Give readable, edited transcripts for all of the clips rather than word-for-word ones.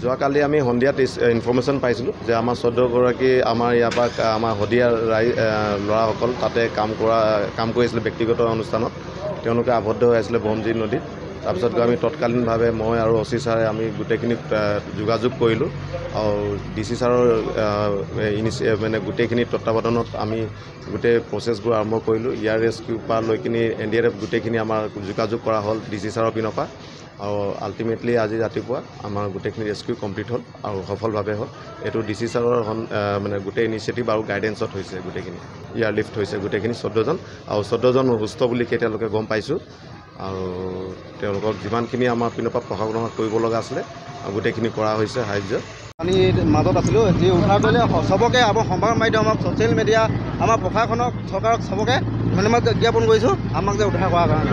যোৱাকালি আমি সন্ধিয়াত ইনফৰমেশ্যন পাইছিলোঁ যে আমাৰ 14গৰাকী আমাৰ ইয়াৰ পৰা আমাৰ শদিয়াৰ ল'ৰাসকল তাতে কাম কৰি আছিলে ব্যক্তিগত অনুষ্ঠানত। তেওঁলোকে আবদ্ধ হৈ আছিলে ব্ৰহ্মজী নদীত। তাৰপিছত আমি তৎকালীনভাৱে মই আৰু অচি ছাৰে আমি গোটেইখিনি যোগাযোগ কৰিলোঁ আৰু DC ছাৰৰ মানে গোটেইখিনি তত্বাৱধানত আমি গোটেই প্ৰচেছবোৰ আৰম্ভ কৰিলোঁ। ইয়াৰ ৰেস্কিউৰ পৰা লৈ কিনি NDRF গোটেইখিনি আমাৰ যোগাযোগ কৰা হ'ল DC ছাৰৰ পিনৰ পৰা আৰু আল্টিমেটলি আজি ৰাতিপুৱা আমাৰ গোটেইখিনি ৰেস্কিউ কমপ্লিট হ'ল আৰু সফলভাৱে হ'ল। এইটো DC ছাৰৰ মানে গোটেই ইনিচিয়েটিভ আৰু গাইডেঞ্চত হৈছে। গোটেইখিনি ইয়াৰ লিফ্ট হৈছে গোটেইখিনি 14জন আৰু 14জন সুস্থ বুলি এতিয়ালৈকে গম পাইছোঁ আৰু তেওঁলোকক যিমানখিনি আমাৰ পিনৰ পৰা প্ৰশাসনত কৰিব লগা আছিলে গোটেইখিনি কৰা হৈছে সাহাৰ্য। আমি মাজত আছিলোঁ যি উদ্ধাৰ কৰিলে চবকে আমাৰ সংবাদ মাধ্যমক ছ'চিয়েল মিডিয়া আমাৰ প্ৰশাসনক চৰকাৰক চবকে ধন্যবাদ জ্ঞাপন কৰিছোঁ আমাক যে উদ্ধাৰ কৰাৰ কাৰণে।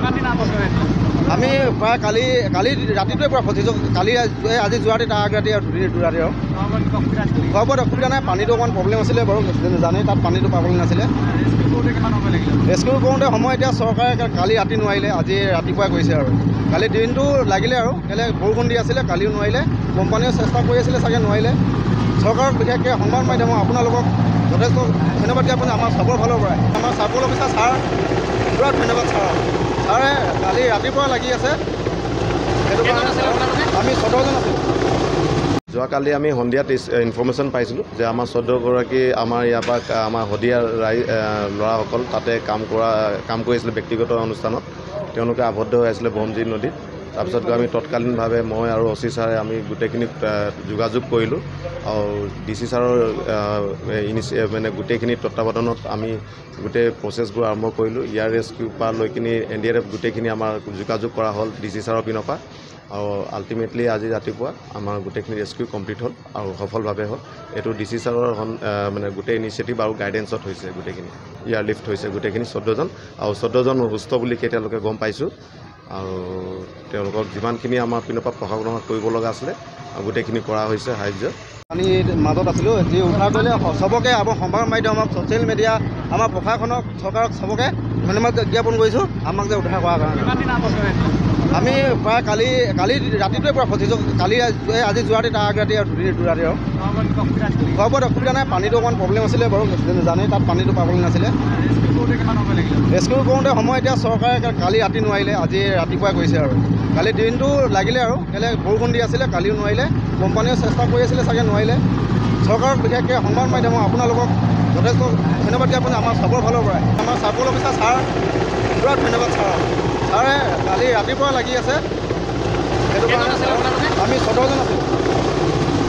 আমি প্ৰায় কালি ৰাতিটোৱে পৰা ফচিছোঁ। কালি আজি যোৱাতে তাৰ আগৰাতি আৰু দুৰাতি আৰু খোৱা বোৱাত অসুবিধা নাই। পানীটো অকণমান প্ৰব্লেম আছিলে বাৰু, জানেই তাত পানীটো পাবলৈ নাছিলে। ৰেস্কিউ কৰোঁতে সময় এতিয়া চৰকাৰে কালি ৰাতি নোৱাৰিলে, আজি ৰাতিপুৱাই কৰিছে আৰু কালি দিনটো লাগিলে আৰু কেলৈ বৰষুণ দি আছিলে, কালিও নোৱাৰিলে। কোম্পানীয়েও চেষ্টা কৰি আছিলে চাগে নোৱাৰিলে। চৰকাৰক বিশেষকৈ সংবাদ মাধ্যমক আপোনালোকক যথেষ্ট ধন্যবাদ জ্ঞাপন আমাৰ চবৰ ফালৰ পৰাই। আমাৰ চাৰ্কল অফিচাৰ ছাৰ পুৰা ধন্যবাদ ছাৰ। ছাৰে কালি ৰাতিপুৱা লাগি আছে, সেইটো কাৰণে আমি 14জন আছিলোঁ। যোৱাকালি আমি সন্ধিয়াত ইনফৰমেশ্যন পাইছিলোঁ যে আমাৰ 14গৰাকী আমাৰ ইয়াৰ পৰা আমাৰ শদিয়াৰ ল'ৰাসকল তাতে কাম কৰি আছিলে ব্যক্তিগত অনুষ্ঠানত। তেওঁলোকে আবদ্ধ হৈ আছিলে ব্ৰহ্মজী নদীত। তাৰপিছত আমি তৎকালীনভাৱে মই আৰু অচি ছাৰে আমি গোটেইখিনি যোগাযোগ কৰিলোঁ আৰু DC ছাৰৰ মানে গোটেইখিনি তত্বাৱধানত আমি গোটেই প্ৰচেছবোৰ আৰম্ভ কৰিলোঁ। ইয়াৰ ৰেস্কিউৰ পৰা লৈ কিনি NDRF গোটেইখিনি আমাৰ যোগাযোগ কৰা হ'ল DC ছাৰৰ পিনৰ পৰা আৰু আল্টিমেটলি আজি ৰাতিপুৱা আমাৰ গোটেইখিনি ৰেস্কিউ কমপ্লিট হ'ল আৰু সফলভাৱে হ'ল। এইটো DC ছাৰৰ মানে গোটেই ইনিচিয়েটিভ আৰু গাইডেঞ্চত হৈছে। গোটেইখিনি ইয়াৰ লিফ্ট হৈছে গোটেইখিনি 14জন আৰু 14জন সুস্থ বুলি এতিয়ালৈকে গম পাইছোঁ আৰু তেওঁলোকক যিমানখিনি আমাৰ পিনৰ পৰা প্ৰশাসনত কৰিব লগা আছিলে গোটেইখিনি কৰা হৈছে সাহাৰ্য। আমি মাজত আছিলোঁ যি উদ্ধাৰ কৰিলে চবকে আমাৰ সংবাদ মাধ্যমক ছ'চিয়েল মিডিয়া আমাৰ প্ৰশাসনক চৰকাৰক চবকে ধন্যবাদ জ্ঞাপন কৰিছোঁ আমাক যে উদ্ধাৰ কৰাৰ কাৰণে। আমি প্ৰায় কালি ৰাতিটোৱে পৰা ফচিছোঁ। কালি আজি যোৱাতে তাৰ আগৰাতি আৰু দুৰাতি আৰু খোৱা বোৱাত অসুবিধা নাই। পানীটো অকণমান প্ৰব্লেম আছিলে বাৰু, জানেই তাত পানীটো পাবলৈ নাছিলে। ৰেস্কিউ কৰোঁতে সময় এতিয়া চৰকাৰে কালি ৰাতি নোৱাৰিলে, আজি ৰাতিপুৱাই কৰিছে আৰু কালি দিনটো লাগিলে আৰু কেলৈ বৰষুণ দি আছিলে, কালিও নোৱাৰিলে। কোম্পানীয়েও চেষ্টা কৰি আছিলে চাগে নোৱাৰিলে। চৰকাৰক বিশেষকৈ সংবাদ মাধ্যমক আপোনালোকক যথেষ্ট ধন্যবাদ জ্ঞাপন আমাৰ চবৰ ফালৰ পৰাই। আমাৰ চাৰ্কল অফিচাৰ ছাৰ পুৰা ধন্যবাদ ছাৰ। ছাৰে কালি ৰাতিপুৱা লাগি আছে, সেইটো কাৰণে আমি 14জন আছিলোঁ।